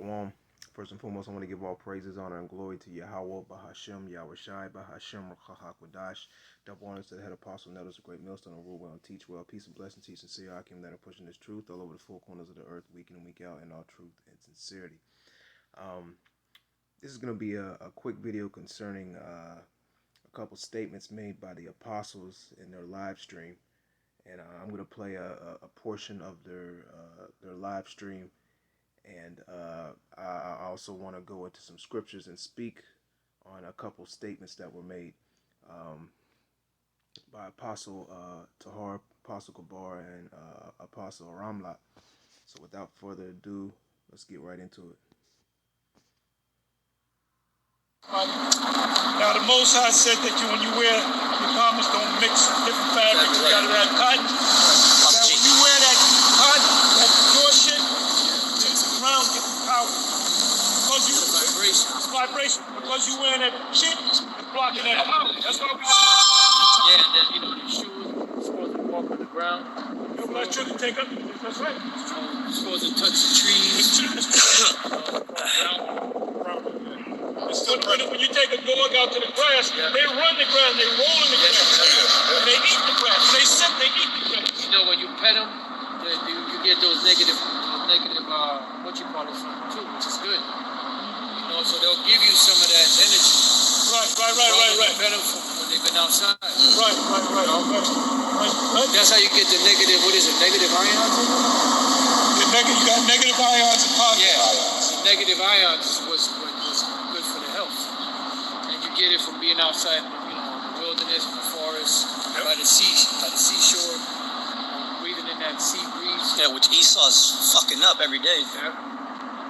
Shalom. First and foremost, I want to give all praises, honor, and glory to Yahweh, Bahashem, Yahushai, Bahashem, Rachakakwadash. Double honors to the head apostle, Nettles, a great millstone, rule well and teach well. Peace and blessing, teach sincere Akim that are pushing this truth all over the four corners of the earth, week in and week out, in all truth and sincerity. This is going to be a quick video concerning a couple statements made by the apostles in their live stream. And I'm going to play a portion of their live stream. And I also want to go into some scriptures and speak on a couple statements that were made by Apostle Tahar, Apostle Kabar, and Apostle Ramlat. So without further ado, let's get right into it. Now the Most High said that when you wear your garments, don't mix different fabrics. You gotta wear cotton. Now when you wear that cotton, that pure shit, the ground gets power. Because you it's vibration. Because you wearing that shit, it's blocking that power. That's why we and then your shoes are supposed to walk on the ground. You're not trying to take up. That's right. You're supposed to touch the trees. When you take a dog out to the grass, they run the grass, they roll in the grass, and they eat the grass. When they sit, they eat the grass. When you pet them, you get those negative, what you call it, too, which is good. So they'll give you some of that energy. Right. Pet them when they've been outside. Right. That's how you get the negative, what is it, negative ions? You got negative ions and positive ions. The negative ions was good for the health. And you get it from being outside, in the wilderness, in the forest, by the seashore, breathing in that sea breeze. Yeah, which Esau's fucking up every day.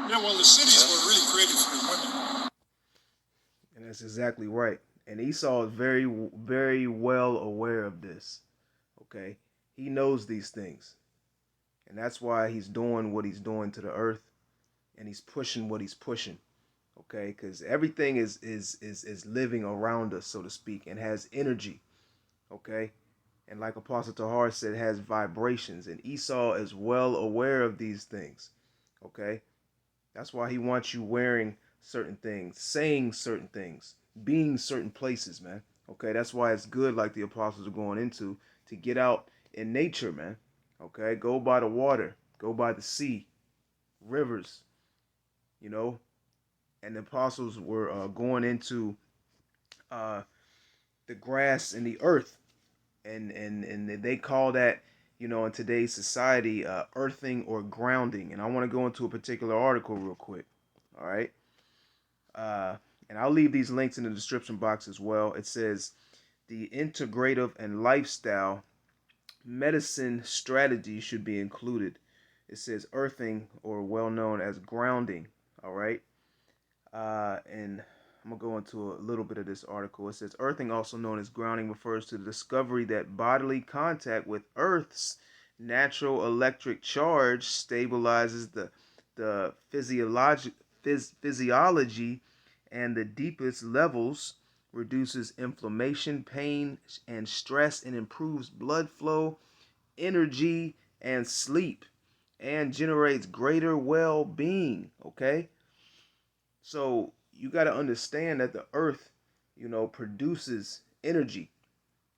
Yeah, well, the cities were really created for the women. And that's exactly right. And Esau is very, very well aware of this. Okay? He knows these things. And that's why he's doing what he's doing to the earth. And he's pushing what he's pushing. Okay? Because everything is living around us, so to speak, and has energy. Okay? And like Apostle Tahar said, has vibrations. And Esau is well aware of these things. Okay? That's why he wants you wearing certain things, saying certain things, being certain places, man. Okay, that's why it's good, like the apostles are going into, to get out in nature, man. Okay, go by the water, go by the sea, rivers, And the apostles were going into the grass and the earth, and they call that, in today's society, earthing or grounding. And I want to go into a particular article real quick. All right. And I'll leave these links in the description box as well. It says the integrative and lifestyle medicine strategy should be included. It says earthing, or well known as grounding. All right. And I'm going to go into a little bit of this article. It says earthing, also known as grounding, refers to the discovery that bodily contact with Earth's natural electric charge stabilizes the physiology and the deepest levels, reduces inflammation, pain, and stress, and improves blood flow, energy, and sleep, and generates greater well-being. Okay? So you got to understand that the earth, produces energy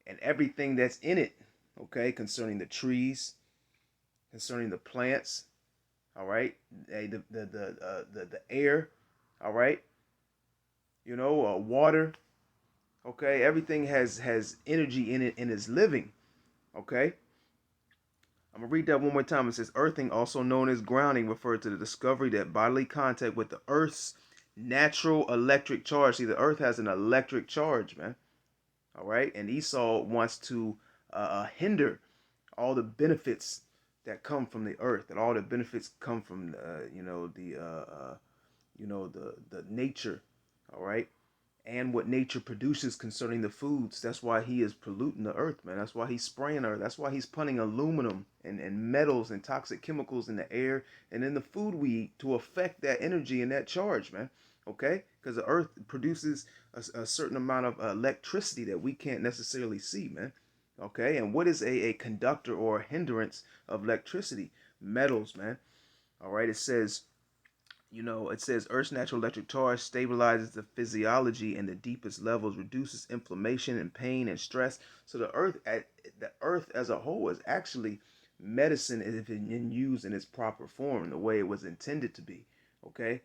and everything that's in it, okay, concerning the trees, concerning the plants, all right, the air, all right, water, okay, everything has energy in it and is living, okay. I'm going to read that one more time. It says earthing, also known as grounding, refers to the discovery that bodily contact with the Earth's natural electric charge. See, the earth has an electric charge, man. All right. And Esau wants to hinder all the benefits that come from the earth, and all the benefits come from the nature. All right. And what nature produces concerning the foods. That's why he is polluting the earth, man. That's why he's spraying the earth. That's why he's putting aluminum and metals and toxic chemicals in the air and in the food we eat to affect that energy and that charge, man. Okay? Because the earth produces a certain amount of electricity that we can't necessarily see, man. Okay? And what is a conductor or a hindrance of electricity? Metals, man. All right? It says You know, it says Earth's natural electric charge stabilizes the physiology and the deepest levels, reduces inflammation and pain and stress. So the Earth as a whole is actually medicine if in used in its proper form, the way it was intended to be. Okay,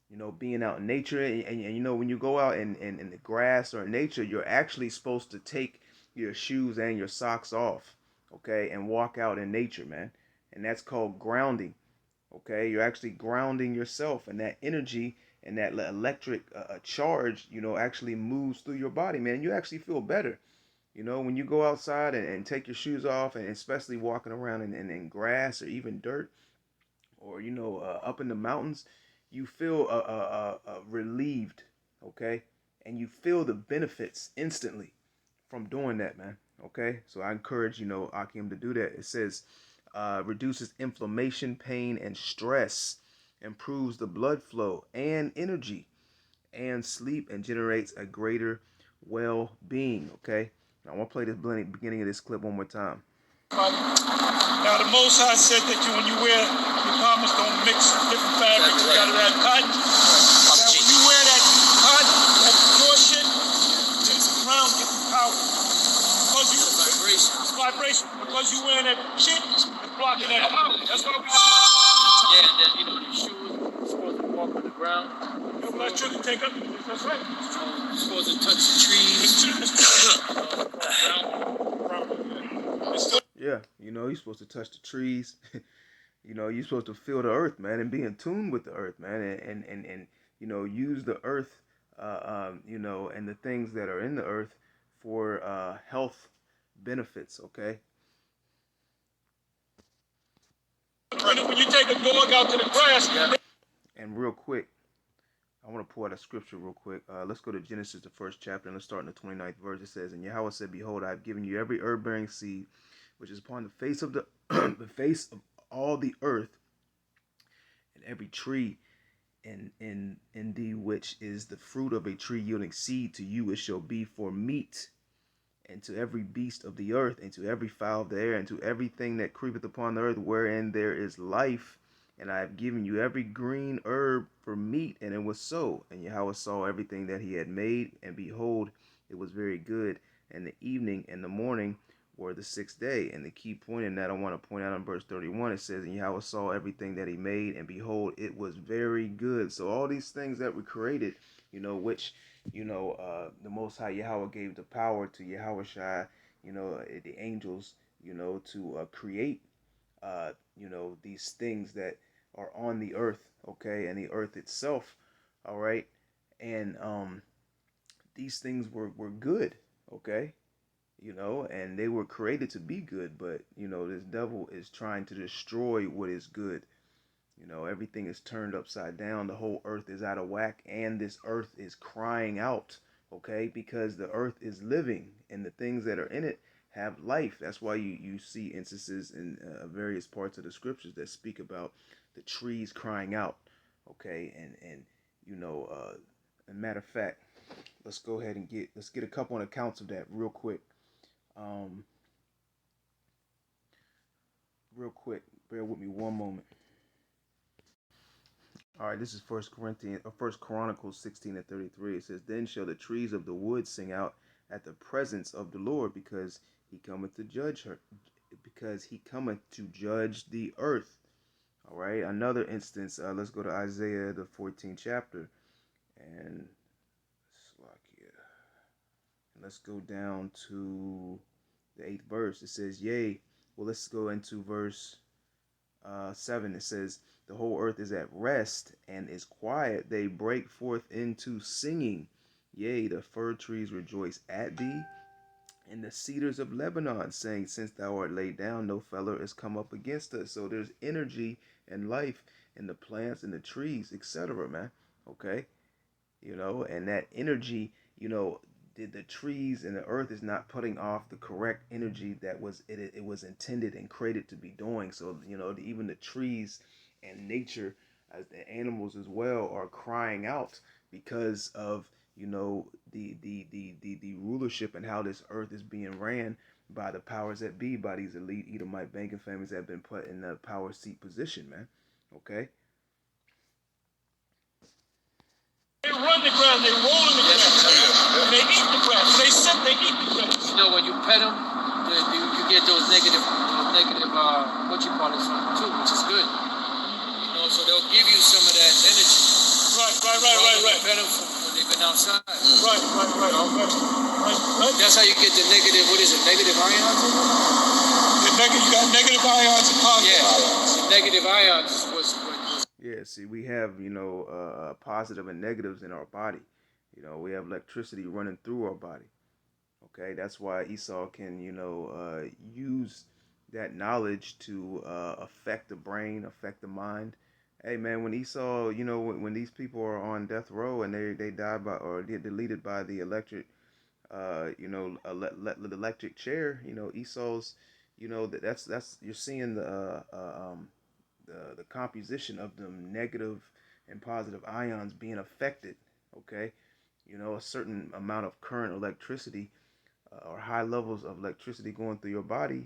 you know, being out in nature, and you know, when you go out in the grass or in nature, you're actually supposed to take your shoes and your socks off, okay, and walk out in nature, man. And that's called grounding. Okay, you're actually grounding yourself, and that energy and that electric charge, you know, actually moves through your body, man. You actually feel better. You know, when you go outside and take your shoes off, and especially walking around in grass or even dirt, or you know, up in the mountains, you feel relieved, okay, and you feel the benefits instantly from doing that, man. Okay, so I encourage, you know, Akim to do that. It says reduces inflammation, pain, and stress, improves the blood flow and energy and sleep, and generates a greater well-being. Okay, now I want to play this beginning of this clip one more time. Now the Most High said that when you wear your garments, don't mix different fabrics. You gotta have cotton. Now when you wear that cotton, that pure shit, makes the ground get the power. Because you it's vibration. Because you wearing that shit, it's blocking that power. That's why we. Yeah, and then, you know, your shoes, you're supposed to walk on the ground. You're not sure to take up. That's right. You're supposed to touch the trees. Yeah, you know, you're supposed to touch the trees. You know, you're supposed to feel the earth, man, and be in tune with the earth, man, and you know, use the earth, you know, and the things that are in the earth for health benefits. Okay. When you take a dog out to the grass. And real quick, I want to pull out a scripture real quick. Let's go to Genesis, the first chapter, and let's start in the 29th verse. It says, "And Yahweh said, Behold, I have given you every herb-bearing seed, which is upon the face of the the face of all the earth, and every tree in thee which is the fruit of a tree yielding seed, to you it shall be for meat, and to every beast of the earth, and to every fowl of the air, and to everything that creepeth upon the earth, wherein there is life. And I have given you every green herb for meat." And it was so. And Yahweh saw everything that he had made, and behold, it was very good. And the evening and the morning were the sixth day. And the key point in that I want to point out in verse 31, it says, "And Yahweh saw everything that he made, and behold, it was very good." So all these things that were created, you know, which, you know, the Most High Yahweh gave the power to Yahweh Shai, you know, the angels, you know, to create, you know, these things that are on the earth, okay, and the earth itself, all right, and these things were good, okay, you know, and they were created to be good, but you know, this devil is trying to destroy what is good. You know, everything is turned upside down. The whole earth is out of whack, and this earth is crying out, okay, because the earth is living, and the things that are in it have life. That's why you see instances in various parts of the scriptures that speak about the trees crying out, okay, and you know, a matter of fact, let's go ahead and get a couple of accounts of that real quick. Real quick, bear with me one moment. All right, this is First Chronicles 16:33. It says, "Then shall the trees of the wood sing out at the presence of the Lord, because he cometh to judge her, because he cometh to judge the earth." All right, another instance. Let's go to Isaiah the 14th chapter, and let's go down to the 8th verse. It says, "Yea." Well, let's go into verse 7. It says, "The whole earth is at rest and is quiet. They break forth into singing. Yea, the fir trees rejoice at thee, and the cedars of Lebanon, saying, Since thou art laid down, no feller is come up against us." So there's energy and life in the plants and the trees, etc., man. Okay? You know, and that energy, you know, the trees and the earth is not putting off the correct energy that was it was intended and created to be doing. So, you know, even the trees and nature, as the animals as well, are crying out because of, you know, the rulership and how this earth is being ran by the powers that be, by these elite Edomite banking families that have been put in the power seat position, man. Okay. ground, they roll in the grass. And they eat the grass. When they sit, they eat the grass. You know, when you pet them, you get those negative, what you call it, from them too, which is good. You know, so they'll give you some of that energy. Right. Pet them when they've been outside. Right. That's how you get the negative, what is it, negative ions? You got negative ions and positive ions. The negative ions was Yeah, see, we have, positive and negatives in our body. We have electricity running through our body. Okay, that's why Esau can, use that knowledge to affect the brain, affect the mind. Hey, man, when Esau, when these people are on death row and they die by or get deleted by the electric, electric chair, Esau's, that's you're seeing the composition of them negative and positive ions being affected. Okay, a certain amount of current electricity or high levels of electricity going through your body,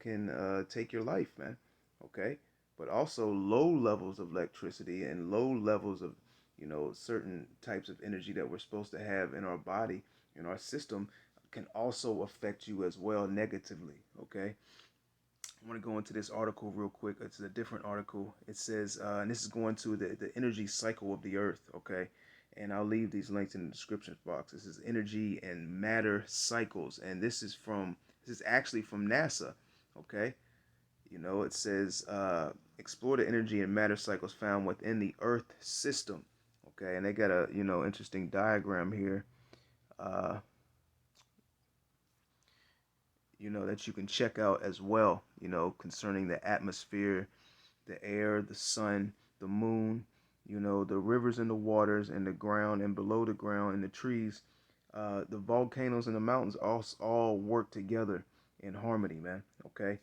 can take your life, man. Okay, but also low levels of electricity and low levels of certain types of energy that we're supposed to have in our body, in our system, can also affect you as well negatively. Okay, I want to go into this article real quick. It's a different article. It says, and this is going to the energy cycle of the earth. Okay, and I'll leave these links in the description box. This is energy and matter cycles, and this is actually from NASA. Okay, it says explore the energy and matter cycles found within the Earth system. Okay, and they got a interesting diagram here. That you can check out as well, concerning the atmosphere, the air, the sun, the moon, the rivers and the waters and the ground and below the ground and the trees, the volcanoes and the mountains all work together in harmony, man. Okay.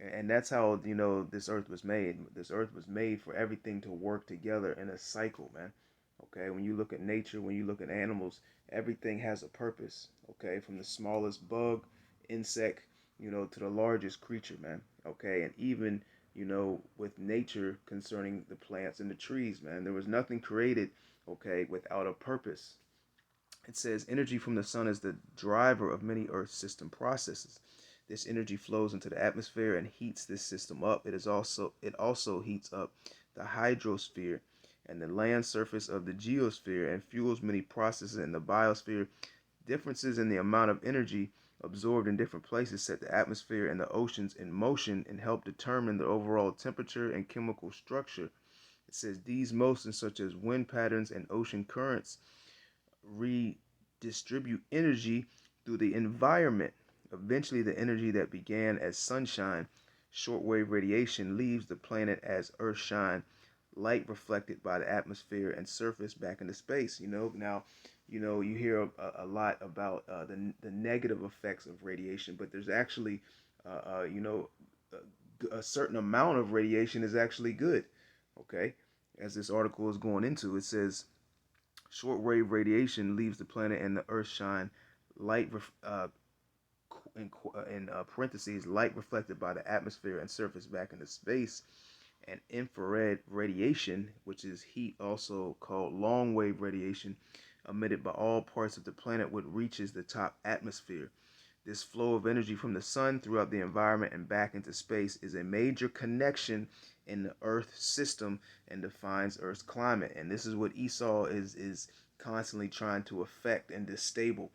And that's how, this earth was made. This earth was made for everything to work together in a cycle, man. Okay. When you look at nature, when you look at animals, everything has a purpose. Okay. From the smallest bug, insect, to the largest creature, man. Okay. And even, with nature concerning the plants and the trees, man, there was nothing created, okay, without a purpose. It says energy from the sun is the driver of many Earth system processes. This energy flows into the atmosphere and heats this system up. It also heats up the hydrosphere and the land surface of the geosphere and fuels many processes in the biosphere. Differences in the amount of energy absorbed in different places set the atmosphere and the oceans in motion and help determine the overall temperature and chemical structure. It says these motions, such as wind patterns and ocean currents, redistribute energy through the environment. Eventually, the energy that began as sunshine, shortwave radiation, leaves the planet as earthshine, light reflected by the atmosphere and surface back into space. Now, you hear a lot about the negative effects of radiation, but there's actually, a certain amount of radiation is actually good. Okay, as this article is going into, it says shortwave radiation leaves the planet and the earth shine, light in parentheses, light reflected by the atmosphere and surface back into space, and infrared radiation, which is heat, also called long wave radiation, emitted by all parts of the planet, which reaches the top atmosphere. This flow of energy from the sun throughout the environment and back into space is a major connection in the Earth system and defines Earth's climate. And this is what Esau is constantly trying to affect and distable,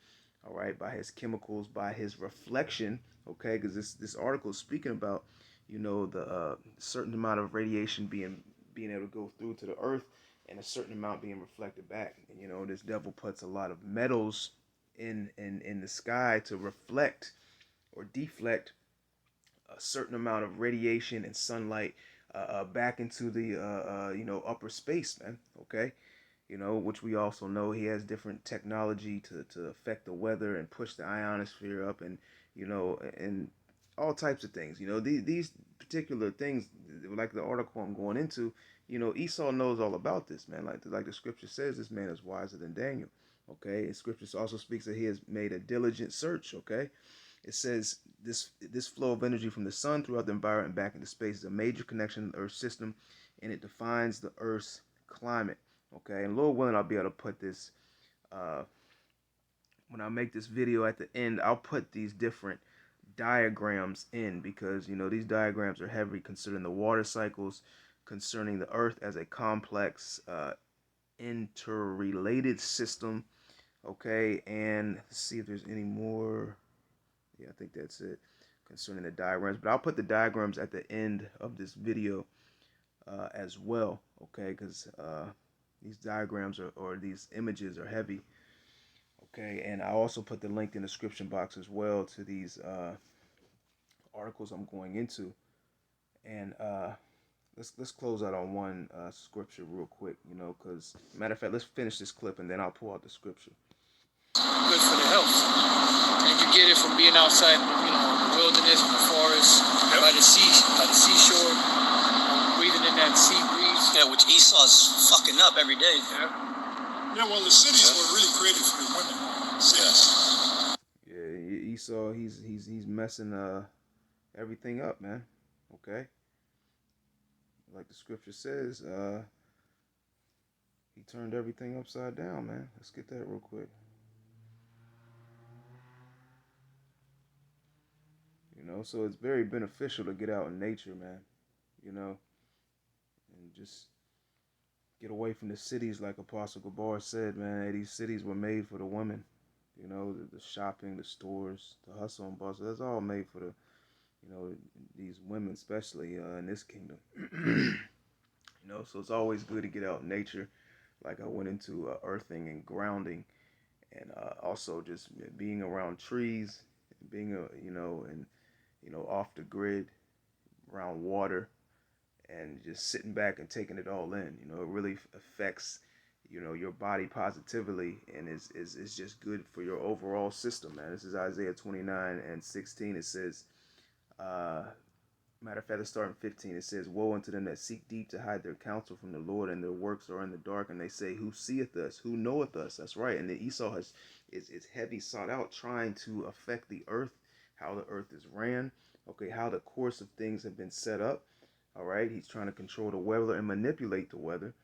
all right, by his chemicals, by his reflection, okay, because this article is speaking about, the certain amount of radiation being able to go through to the Earth and a certain amount being reflected back. And, this devil puts a lot of metals in the sky to reflect or deflect a certain amount of radiation and sunlight back into the upper space, man. Okay, which we also know he has different technology to affect the weather and push the ionosphere up, and and all types of things. These particular things, like the article I'm going into, Esau knows all about this, man. Like the scripture says, this man is wiser than Daniel. Okay, and scripture also speaks that he has made a diligent search. Okay, it says this flow of energy from the sun throughout the environment and back into space is a major connection in the Earth system, and it defines the Earth's climate. Okay, and Lord willing, I'll be able to put this when I make this video at the end, I'll put these different diagrams in, because these diagrams are heavy considering the water cycles, concerning the earth as a complex interrelated system. Okay, and let's see if there's any more. Yeah, I think that's it concerning the diagrams, but I'll put the diagrams at the end of this video as well, okay, because these diagrams or these images are heavy. Okay, and I also put the link in the description box as well to these articles I'm going into. And let's close out on one scripture real quick, because matter of fact, let's finish this clip and then I'll pull out the scripture. Good for the health, and you get it from being outside, the wilderness, in the forest, by the seashore, breathing in that sea breeze. Yeah, which Esau's fucking up every day. Yeah, well, the cities were really created for the women. Cities. Yeah, Esau, he's messing everything up, man. Okay, like the scripture says, he turned everything upside down, man. Let's get that real quick. So it's very beneficial to get out in nature, man. And just get away from the cities, like Apostle Gabar said, man. Hey, these cities were made for the women. The shopping, the stores, the hustle and bustle. That's all made for the, these women, especially in this kingdom. So it's always good to get out in nature. Like I went into earthing and grounding, and also just being around trees, being off the grid, around water, and just sitting back and taking it all in. It really affects your body positively, and is just good for your overall system, man. This is Isaiah 29:16. It says, matter of fact, let's start in 15. It says, "Woe unto them that seek deep to hide their counsel from the Lord, and their works are in the dark. And they say, Who seeth us? Who knoweth us?" That's right. And then Esau is heavy sought out, trying to affect the earth, how the earth is ran, okay, how the course of things have been set up. All right, he's trying to control the weather and manipulate the weather.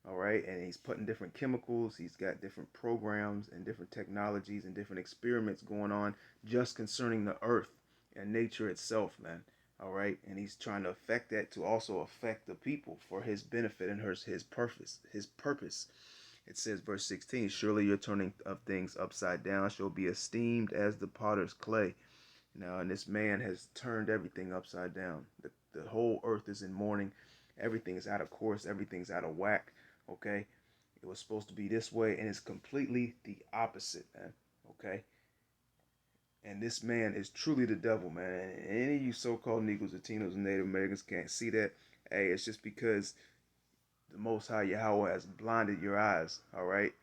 All right, and he's putting different chemicals. He's got different programs and different technologies and different experiments going on just concerning the earth and nature itself, man. All right, and he's trying to affect that to also affect the people for his benefit and his purpose. It says, verse 16, "Surely your turning of things upside down shall be esteemed as the potter's clay." Now, and this man has turned everything upside down. The whole earth is in mourning. Everything is out of course. Everything's out of whack. Okay, it was supposed to be this way, and it's completely the opposite, man. Okay, and this man is truly the devil, man. And any of you so-called Negroes, Latinos, and Native Americans can't see that. Hey, it's just because the Most High Yahweh has blinded your eyes. All right,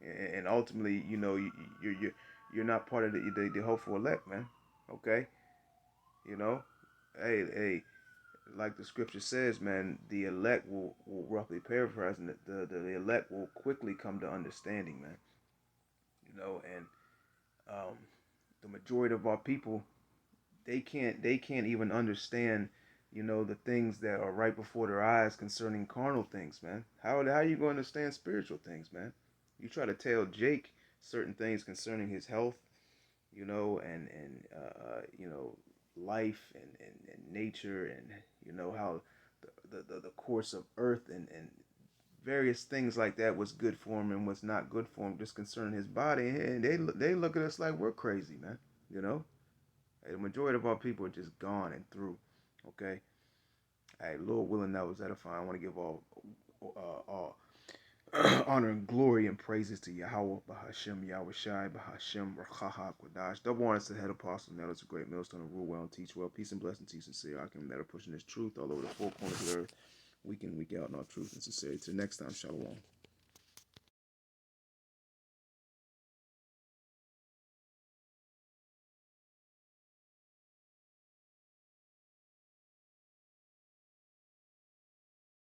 and ultimately, you're not part of the hopeful elect, man. Okay, hey, like the scripture says, man, the elect will roughly paraphrasing it, the elect will quickly come to understanding, man. And the majority of our people, they can't even understand, the things that are right before their eyes concerning carnal things, man. How are you going to understand spiritual things, man? You try to tell Jake certain things concerning his health, and life and nature, and how the course of earth and various things like that was good for him and was not good for him, just concerning his body, and they look at us like we're crazy, man. The majority of our people are just gone and through. Okay, hey, Lord willing, that was edifying. I want to give all honor and glory and praises to Yahweh, Bahashem, Yahweh Shai, Bahashem, Rachaha, Quadash. Double honors to the head apostle. Now that's a great millstone to rule well and teach well. Peace and blessing to you, sincere. I can that are pushing this truth all over the four corners of the earth, week in, week out, in all truth and sincerity. Till next time, Shalom.